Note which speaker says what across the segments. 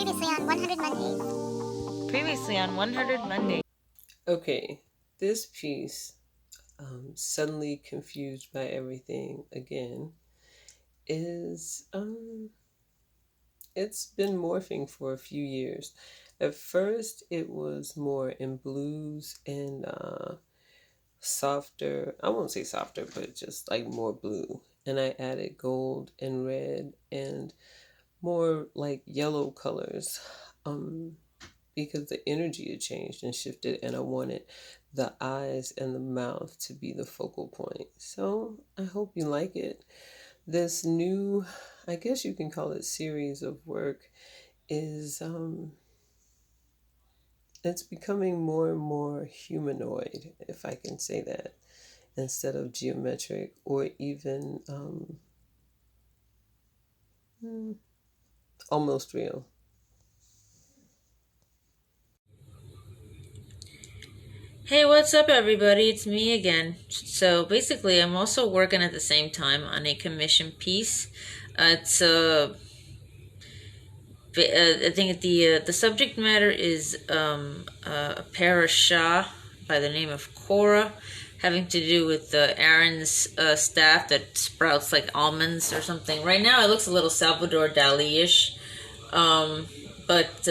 Speaker 1: Previously on 100 Mondays.
Speaker 2: Previously on 100 Mondays.
Speaker 3: Okay, this piece, suddenly confused by everything again, is it's been morphing for a few years. At first, it was more in blues and softer. I won't say softer, but just like more blue. And I added gold and red and more like yellow colors. Because the energy had changed and shifted, and I wanted the eyes and the mouth to be the focal point. So I hope you like it. This new, I guess you can call it series of work, is it's becoming more and more humanoid, if I can say that, instead of geometric or even almost real.
Speaker 2: Hey, what's up, everybody? It's me again. So basically, I'm also working at the same time on a commission piece. It's I think the subject matter is a parasha by the name of Cora, having to do with Aaron's staff that sprouts like almonds or something. Right now, it looks a little Salvador Dali-ish, but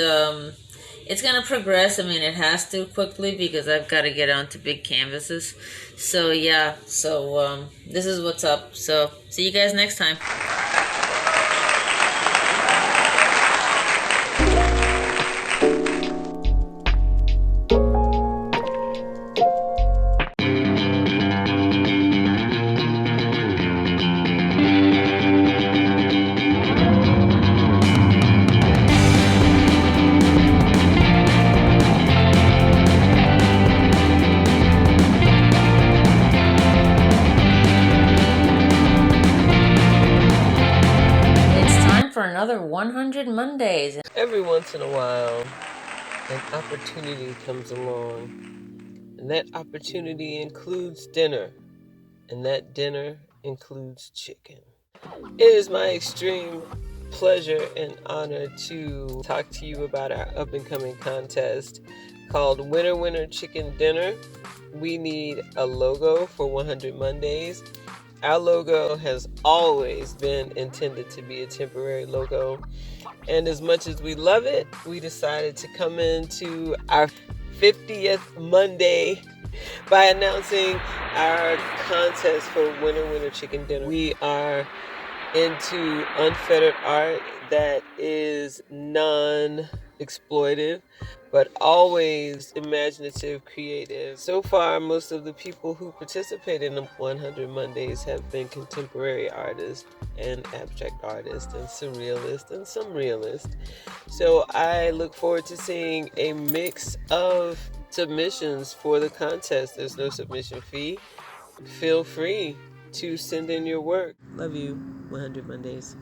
Speaker 2: it's gonna progress. I mean, it has to quickly because I've got to get onto big canvases. So yeah, this is what's up. So see you guys next time. For another 100 Mondays.
Speaker 3: Every once in a while, an opportunity comes along, and that opportunity includes dinner, and that dinner includes chicken. It is my extreme pleasure and honor to talk to you about our up-and-coming contest called Winner Winner Chicken Dinner. We need a logo for 100 Mondays. Our logo has always been intended to be a temporary logo. And as much as we love it, we decided to come into our 50th Monday by announcing our contest for Winner Winner Chicken Dinner. We are into unfettered art that is non-exploitive, but always imaginative, creative. So far, most of the people who participate in the 100 Mondays have been contemporary artists and abstract artists and surrealists and some realists. So I look forward to seeing a mix of submissions for the contest. There's no submission fee. Feel free to send in your work. Love you, 100 Mondays.